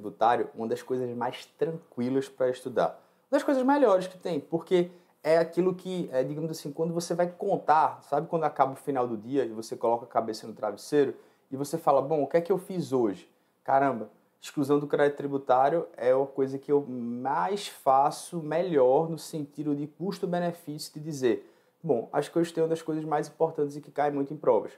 tributário uma das coisas mais tranquilas para estudar. Uma das coisas melhores que tem, porque é aquilo que, digamos assim, quando você vai contar, sabe quando acaba o final do dia e você coloca a cabeça no travesseiro e você fala, bom, o que é que eu fiz hoje? Caramba, exclusão do crédito tributário é a coisa que eu mais faço melhor no sentido de custo-benefício de dizer, bom, acho que hoje tem uma das coisas mais importantes e que cai muito em provas.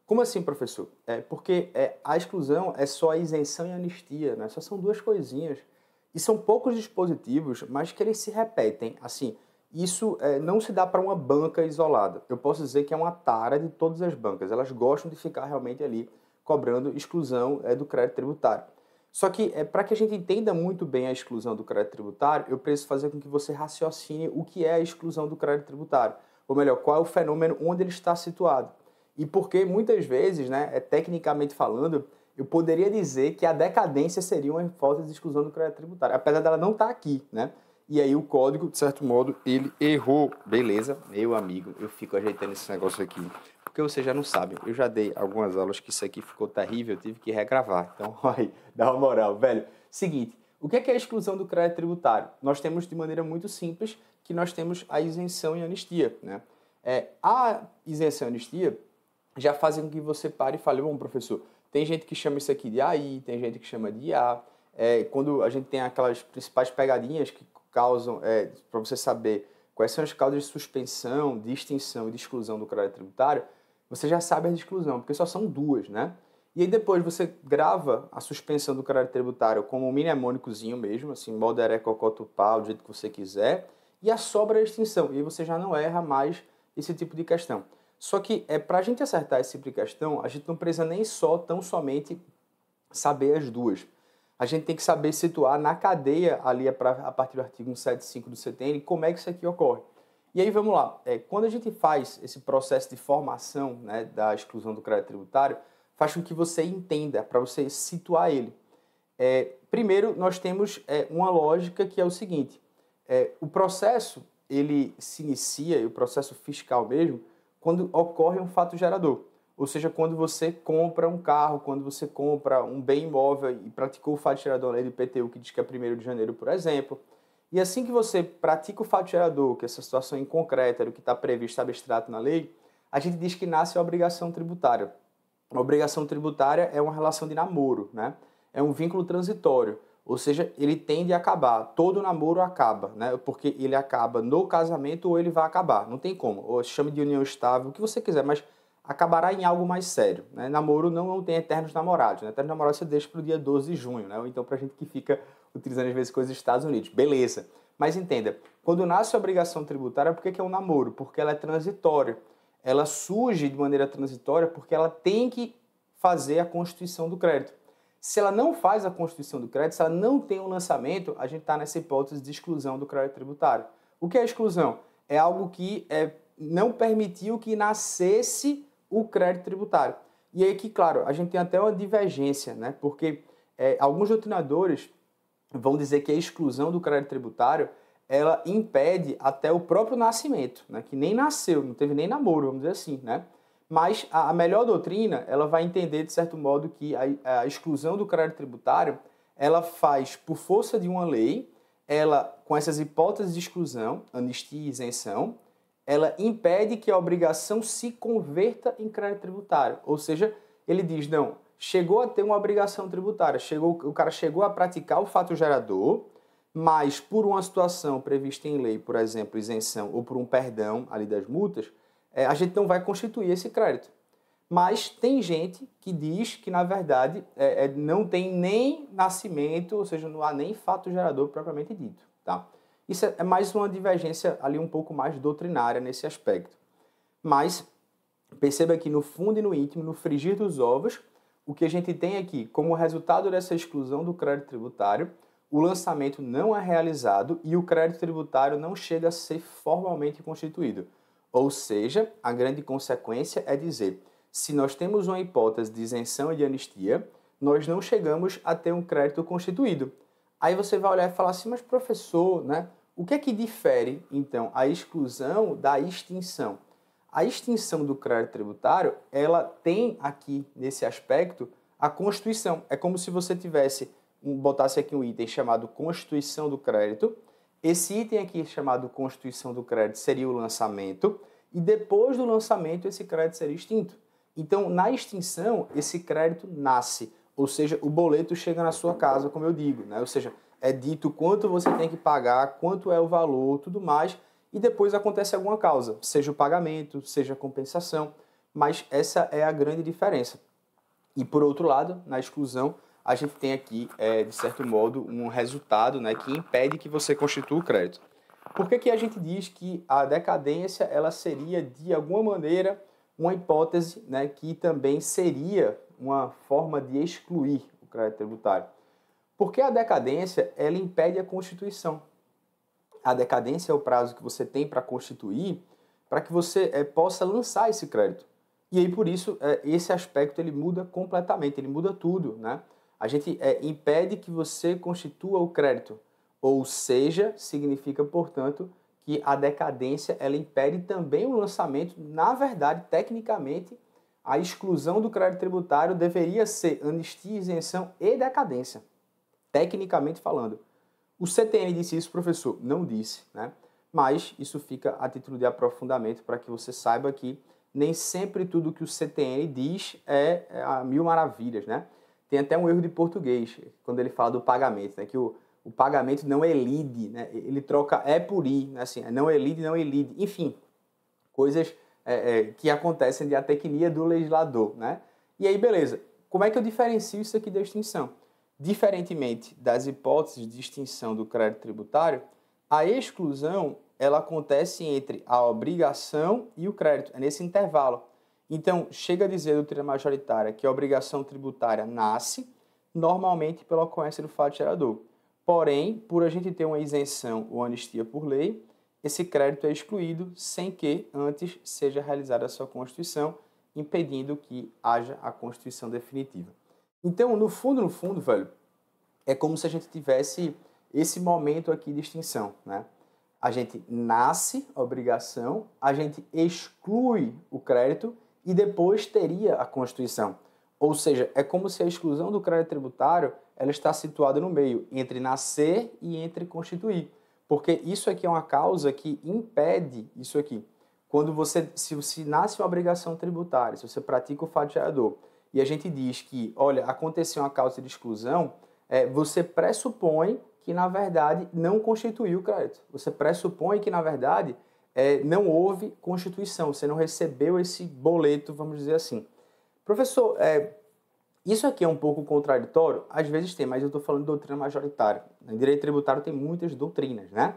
Como assim, professor? Porque a exclusão é só a isenção e a anistia, né? Só são duas coisinhas. E são poucos dispositivos, mas que eles se repetem. Assim, isso não se dá para uma banca isolada. Eu posso dizer que é uma tara de todas as bancas. Elas gostam de ficar realmente ali cobrando exclusão do crédito tributário. Só que, para que a gente entenda muito bem a exclusão do crédito tributário, eu preciso fazer com que você raciocine o que é a exclusão do crédito tributário. Ou melhor, qual é o fenômeno onde ele está situado. E porque muitas vezes, né, tecnicamente falando, eu poderia dizer que a decadência seria uma hipótese de exclusão do crédito tributário, apesar dela não estar aqui, né? E aí o código, de certo modo, ele errou. Beleza, meu amigo, eu fico ajeitando esse negócio aqui. Porque vocês já não sabem, eu já dei algumas aulas que isso aqui ficou terrível, eu tive que regravar. Então, olha aí, dá uma moral, velho. Seguinte, o que é a exclusão do crédito tributário? Nós temos de maneira muito simples que nós temos a isenção e a anistia, né? A isenção e a anistia já fazem com que você pare e fale, bom, professor, tem gente que chama isso aqui de AI, tem gente que chama de IA. Quando a gente tem aquelas principais pegadinhas que causam, para você saber quais são as causas de suspensão, de extinção e de exclusão do crédito tributário, você já sabe as de exclusão, porque só são duas, né? E aí depois você grava a suspensão do crédito tributário como um mnemônicozinho mesmo, assim, moderé, cocó, tupá, do jeito que você quiser, e a sobra é a extinção. E aí você já não erra mais esse tipo de questão. Só que para a gente acertar esse tipo de questão, a gente não precisa nem tão somente saber as duas. A gente tem que saber situar na cadeia ali a partir do artigo 175 do CTN como é que isso aqui ocorre. E aí vamos lá, quando a gente faz esse processo de formação, né, da exclusão do crédito tributário, faz com que você entenda, para você situar ele. Primeiro, nós temos uma lógica que é o seguinte, o processo ele se inicia, e o processo fiscal mesmo, quando ocorre um fato gerador. Ou seja, quando você compra um carro, quando você compra um bem imóvel e praticou o fato gerador na lei do IPTU, que diz que é 1º de janeiro, por exemplo. E assim que você pratica o fato gerador, que é essa situação em concreta, do que está previsto abstrato na lei, a gente diz que nasce a obrigação tributária. A obrigação tributária é uma relação de namoro, né? É um vínculo transitório. Ou seja, ele tende a acabar. Todo namoro acaba, né? Porque ele acaba no casamento ou ele vai acabar. Não tem como. Ou chame de união estável, o que você quiser, mas acabará em algo mais sério, né? Namoro não tem eternos namorados, né? Eternos namorados você deixa para o dia 12 de junho, né? Ou então para a gente que fica utilizando às vezes coisas dos Estados Unidos. Beleza. Mas entenda, quando nasce a obrigação tributária, por que é um namoro? Porque ela é transitória. Ela surge de maneira transitória porque ela tem que fazer a constituição do crédito. Se ela não faz a constituição do crédito, se ela não tem um lançamento, a gente está nessa hipótese de exclusão do crédito tributário. O que é exclusão? É algo que não permitiu que nascesse o crédito tributário. E aí que, claro, a gente tem até uma divergência, né? Porque alguns doutrinadores vão dizer que a exclusão do crédito tributário ela impede até o próprio nascimento, né? Que nem nasceu, não teve nem namoro, vamos dizer assim, né? Mas a melhor doutrina, ela vai entender, de certo modo, que a exclusão do crédito tributário, ela faz por força de uma lei, ela, com essas hipóteses de exclusão, anistia e isenção, ela impede que a obrigação se converta em crédito tributário. Ou seja, ele diz, não, chegou a ter uma obrigação tributária, o cara chegou a praticar o fato gerador, mas por uma situação prevista em lei, por exemplo, isenção, ou por um perdão ali das multas, a gente não vai constituir esse crédito. Mas tem gente que diz que, na verdade, não tem nem nascimento, ou seja, não há nem fato gerador propriamente dito. Tá? Isso é mais uma divergência ali um pouco mais doutrinária nesse aspecto. Mas perceba que no fundo e no íntimo, no frigir dos ovos, o que a gente tem aqui, como resultado dessa exclusão do crédito tributário, o lançamento não é realizado e o crédito tributário não chega a ser formalmente constituído. Ou seja, a grande consequência é dizer, se nós temos uma hipótese de isenção e de anistia, nós não chegamos a ter um crédito constituído. Aí você vai olhar e falar assim, mas professor, né, o que é que difere, então, a exclusão da extinção? A extinção do crédito tributário, ela tem aqui, nesse aspecto, a Constituição. É como se você tivesse botasse aqui um item chamado constituição do crédito, esse item aqui chamado constituição do crédito seria o lançamento, e depois do lançamento esse crédito seria extinto. Então, na extinção, esse crédito nasce, ou seja, o boleto chega na sua casa, como eu digo, né? Ou seja, é dito quanto você tem que pagar, quanto é o valor, tudo mais, e depois acontece alguma causa, seja o pagamento, seja a compensação, mas essa é a grande diferença. E por outro lado, na exclusão, a gente tem aqui, de certo modo, um resultado, né, que impede que você constitua o crédito. Por que a gente diz que a decadência ela seria, de alguma maneira, uma hipótese, né, que também seria uma forma de excluir o crédito tributário? Porque a decadência ela impede a constituição. A decadência é o prazo que você tem para constituir, para que você possa lançar esse crédito. E aí, por isso, esse aspecto ele muda completamente, ele muda tudo, né? A gente impede que você constitua o crédito, ou seja, significa, portanto, que a decadência ela impede também o lançamento. Na verdade, tecnicamente, a exclusão do crédito tributário deveria ser anistia, isenção e decadência, tecnicamente falando. O CTN disse isso, professor? Não disse, né? Mas isso fica a título de aprofundamento para que você saiba que nem sempre tudo que o CTN diz é a mil maravilhas, né? Tem até um erro de português, quando ele fala do pagamento, né? Que o pagamento não elide, né? Ele troca por i, né? Assim, não elide, não elide. Enfim, coisas que acontecem de atecnia do legislador, né? E aí, beleza. Como é que eu diferencio isso aqui da extinção? Diferentemente das hipóteses de extinção do crédito tributário, a exclusão ela acontece entre a obrigação e o crédito, é nesse intervalo. Então, chega a dizer a doutrina majoritária que a obrigação tributária nasce normalmente pela ocorrência do fato gerador. Porém, por a gente ter uma isenção ou anistia por lei, esse crédito é excluído sem que antes seja realizada a sua constituição, impedindo que haja a constituição definitiva. Então, no fundo, velho, é como se a gente tivesse esse momento aqui de extinção, né? A gente nasce a obrigação, a gente exclui o crédito e depois teria a Constituição. Ou seja, é como se a exclusão do crédito tributário ela está situada no meio, entre nascer e entre constituir. Porque isso aqui é uma causa que impede isso aqui. Quando se nasce uma obrigação tributária, se você pratica o fato gerador, e a gente diz que, olha, aconteceu uma causa de exclusão, você pressupõe que, na verdade, não constituiu o crédito. Você pressupõe que, na verdade, não houve constituição, você não recebeu esse boleto, vamos dizer assim. Professor, isso aqui é um pouco contraditório? Às vezes tem, mas eu estou falando de doutrina majoritária. Em direito tributário tem muitas doutrinas, né?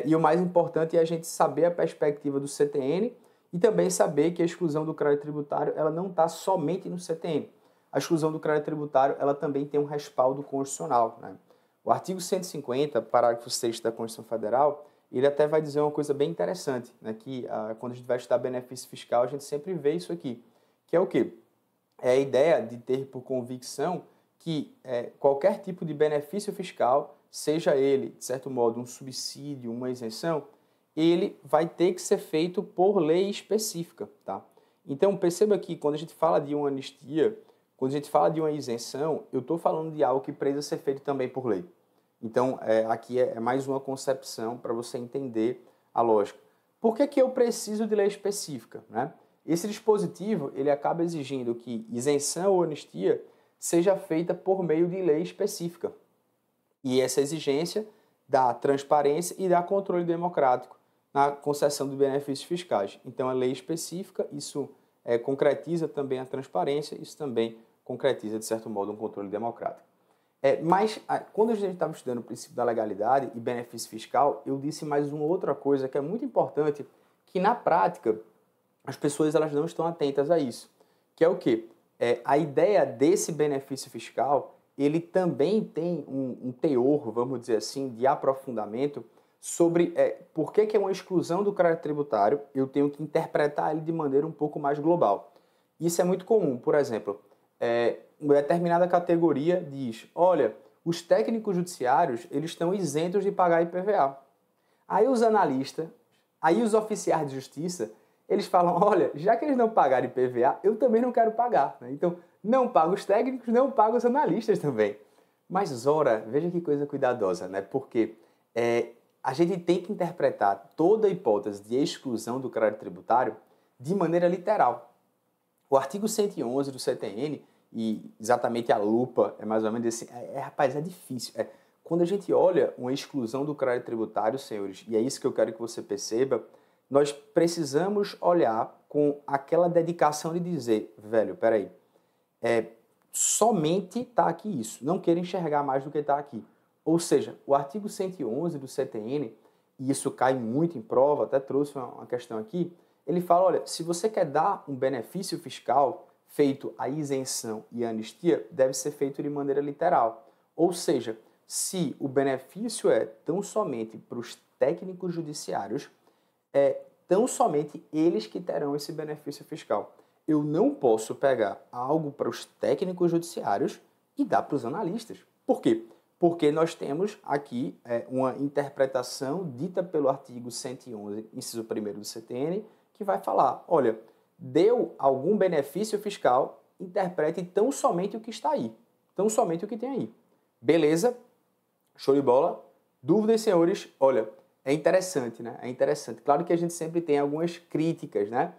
E o mais importante é a gente saber a perspectiva do CTN e também saber que a exclusão do crédito tributário ela não está somente no CTN. A exclusão do crédito tributário ela também tem um respaldo constitucional, né? O artigo 150, parágrafo 6º da Constituição Federal, ele até vai dizer uma coisa bem interessante, né? Que quando a gente vai estudar benefício fiscal, a gente sempre vê isso aqui, que é o quê? É a ideia de ter por convicção que qualquer tipo de benefício fiscal, seja ele, de certo modo, um subsídio, uma isenção, ele vai ter que ser feito por lei específica, tá? Então, perceba que quando a gente fala de uma anistia, quando a gente fala de uma isenção, eu estou falando de algo que precisa ser feito também por lei. Então, aqui é mais uma concepção para você entender a lógica. Por que eu preciso de lei específica, né? Esse dispositivo ele acaba exigindo que isenção ou anistia seja feita por meio de lei específica. E essa exigência dá transparência e dá controle democrático na concessão de benefícios fiscais. Então, a lei específica, isso concretiza também a transparência, isso também concretiza, de certo modo, um controle democrático. Mas, quando a gente estava estudando o princípio da legalidade e benefício fiscal, eu disse mais uma outra coisa que é muito importante, que na prática as pessoas elas não estão atentas a isso, que é o quê? A ideia desse benefício fiscal, ele também tem um teor, vamos dizer assim, de aprofundamento sobre por que é uma exclusão do crédito tributário, eu tenho que interpretar ele de maneira um pouco mais global. Isso é muito comum, por exemplo, uma determinada categoria diz, olha, os técnicos judiciários eles estão isentos de pagar IPVA. Aí os analistas, aí os oficiais de justiça, eles falam, olha, já que eles não pagaram IPVA, eu também não quero pagar, né? Então, não pago os técnicos, não pago os analistas também. Mas, ora, veja que coisa cuidadosa, né? Porque a gente tem que interpretar toda a hipótese de exclusão do crédito tributário de maneira literal. O artigo 111 do CTN, e exatamente a lupa é mais ou menos assim, rapaz, é difícil. Quando a gente olha uma exclusão do crédito tributário, senhores, e é isso que eu quero que você perceba, nós precisamos olhar com aquela dedicação de dizer, velho, peraí, somente está aqui isso, não quero enxergar mais do que está aqui. Ou seja, o artigo 111 do CTN, e isso cai muito em prova, até trouxe uma questão aqui, ele fala, olha, se você quer dar um benefício fiscal, feito a isenção e a anistia, deve ser feito de maneira literal. Ou seja, se o benefício é tão somente para os técnicos judiciários, tão somente eles que terão esse benefício fiscal. Eu não posso pegar algo para os técnicos judiciários e dar para os analistas. Por quê? Porque nós temos aqui uma interpretação dita pelo artigo 111, inciso 1º do CTN, que vai falar, olha, deu algum benefício fiscal, interprete tão somente o que está aí, tão somente o que tem aí. Beleza? Show de bola? Dúvidas, senhores? Olha, é interessante, né? É interessante. Claro que a gente sempre tem algumas críticas, né?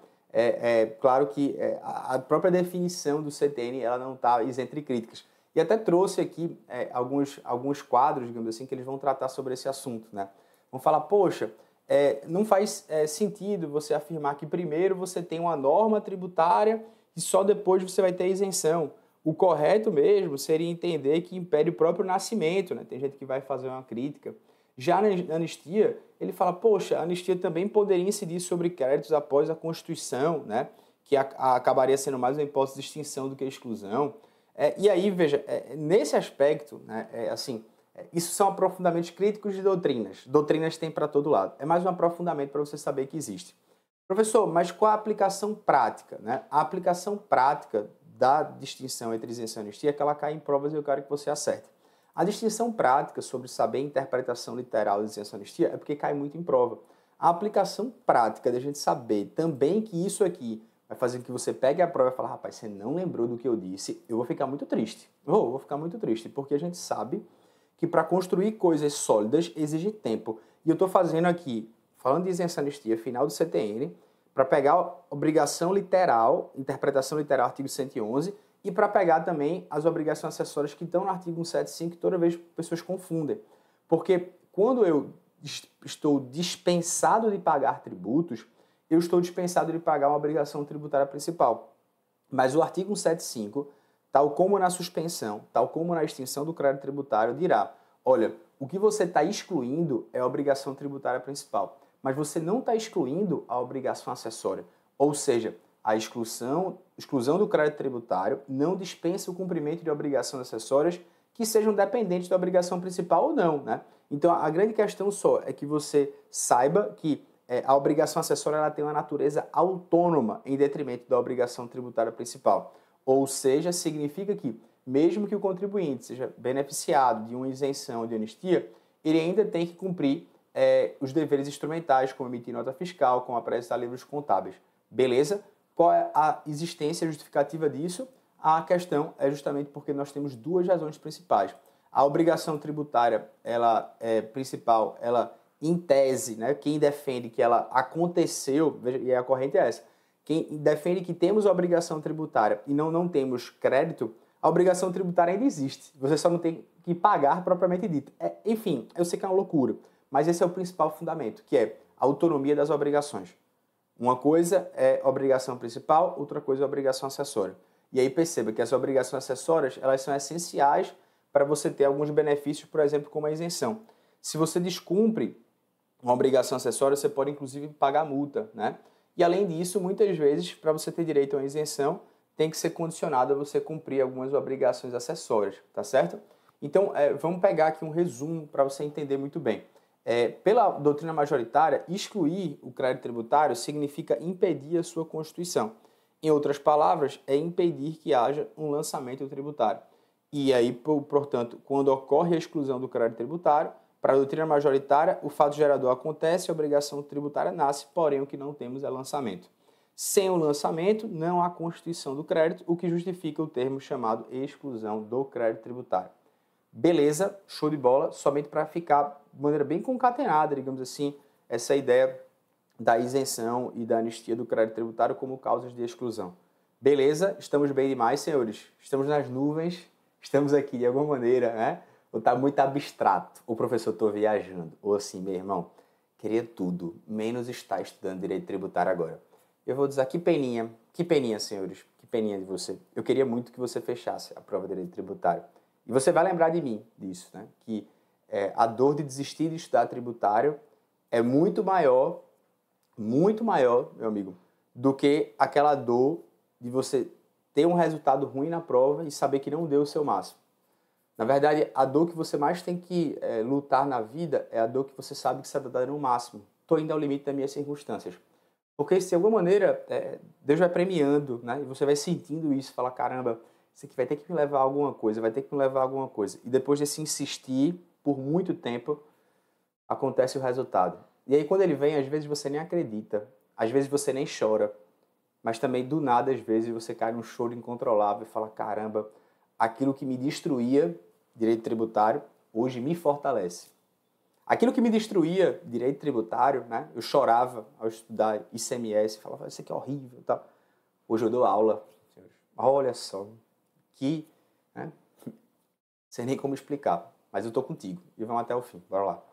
Claro que a própria definição do CTN ela não está isenta de críticas. E até trouxe aqui alguns quadros, digamos assim, que eles vão tratar sobre esse assunto, né? Vão falar, poxa, não faz sentido você afirmar que primeiro você tem uma norma tributária e só depois você vai ter isenção. O correto mesmo seria entender que impede o próprio nascimento, né? Tem gente que vai fazer uma crítica. Já na anistia, ele fala, poxa, a anistia também poderia incidir sobre créditos após a Constituição, né? Que acabaria sendo mais uma hipótese de extinção do que exclusão. E aí, veja, nesse aspecto, né, isso são aprofundamentos críticos de doutrinas. Doutrinas tem para todo lado. É mais um aprofundamento para você saber que existe. Professor, mas qual a aplicação prática, né? A aplicação prática da distinção entre isenção e anistia é que ela cai em provas e eu quero que você acerte. A distinção prática sobre saber a interpretação literal de isenção e anistia é porque cai muito em prova. A aplicação prática de a gente saber também que isso aqui vai fazer com que você pegue a prova e fale, rapaz, você não lembrou do que eu disse, eu vou ficar muito triste. Vou ficar muito triste, porque a gente sabe que para construir coisas sólidas exige tempo. E eu estou fazendo aqui, falando de isenção e anistia, final do CTN, para pegar a obrigação literal, interpretação literal, artigo 111, e para pegar também as obrigações acessórias que estão no artigo 175, que toda vez pessoas confundem. Porque quando eu estou dispensado de pagar tributos, eu estou dispensado de pagar uma obrigação tributária principal. Mas o artigo 175, tal como na suspensão, tal como na extinção do crédito tributário, dirá, olha, o que você está excluindo é a obrigação tributária principal, mas você não está excluindo a obrigação acessória. Ou seja, a exclusão do crédito tributário não dispensa o cumprimento de obrigações acessórias que sejam dependentes da obrigação principal ou não, né? Então, a grande questão só é que você saiba que a obrigação acessória ela tem uma natureza autônoma em detrimento da obrigação tributária principal. Ou seja, significa que, mesmo que o contribuinte seja beneficiado de uma isenção de anistia, ele ainda tem que cumprir os deveres instrumentais, como emitir nota fiscal, como apresentar livros contábeis. Beleza? Qual é a existência justificativa disso? A questão é justamente porque nós temos duas razões principais. A obrigação tributária principal, ela em tese, né, quem defende que ela aconteceu, e a corrente é essa, quem defende que temos a obrigação tributária e não temos crédito, a obrigação tributária ainda existe. Você só não tem que pagar propriamente dito. Enfim, eu sei que é uma loucura, mas esse é o principal fundamento, que é a autonomia das obrigações. Uma coisa é obrigação principal, outra coisa é obrigação acessória. E aí perceba que as obrigações acessórias, elas são essenciais para você ter alguns benefícios, por exemplo, como a isenção. Se você descumpre uma obrigação acessória, você pode inclusive pagar multa, né? E além disso, muitas vezes, para você ter direito a uma isenção, tem que ser condicionado a você cumprir algumas obrigações acessórias, tá certo? Então, vamos pegar aqui um resumo para você entender muito bem. Pela doutrina majoritária, excluir o crédito tributário significa impedir a sua constituição. Em outras palavras, é impedir que haja um lançamento tributário. E aí, portanto, quando ocorre a exclusão do crédito tributário, para a doutrina majoritária, o fato gerador acontece, a obrigação tributária nasce, porém o que não temos é lançamento. Sem o lançamento, não há constituição do crédito, o que justifica o termo chamado exclusão do crédito tributário. beleza, show de bola, somente para ficar de maneira bem concatenada, digamos assim, essa ideia da isenção e da anistia do crédito tributário como causas de exclusão. Beleza, estamos bem demais, senhores. Estamos nas nuvens, estamos aqui de alguma maneira, né? Ou está muito abstrato, o professor estou viajando, ou assim, meu irmão, queria tudo, menos estar estudando direito tributário agora. Eu vou dizer, que peninha, senhores, que peninha de você. Eu queria muito que você fechasse a prova de direito tributário. E você vai lembrar de mim disso, né? Que a dor de desistir de estudar tributário é muito maior, meu amigo, do que aquela dor de você ter um resultado ruim na prova e saber que não deu o seu máximo. Na verdade, a dor que você mais tem que lutar na vida é a dor que você sabe que você está dando o máximo. Estou indo ao limite das minhas circunstâncias. Porque, de alguma maneira, Deus vai premiando, né? E você vai sentindo isso, fala, caramba, isso aqui vai ter que me levar a alguma coisa, vai ter que me levar a alguma coisa. E depois desse insistir por muito tempo, acontece o resultado. E aí, quando ele vem, às vezes você nem acredita, às vezes você nem chora, mas também, do nada, às vezes, você cai num choro incontrolável e fala, caramba, aquilo que me destruía, direito tributário, hoje me fortalece. Aquilo que me destruía, direito tributário, né? Eu chorava ao estudar ICMS, falava, isso aqui é horrível e tal. Hoje eu dou aula. Olha só, que, né? Sem nem como explicar, mas eu tô contigo e vamos até o fim. Bora lá.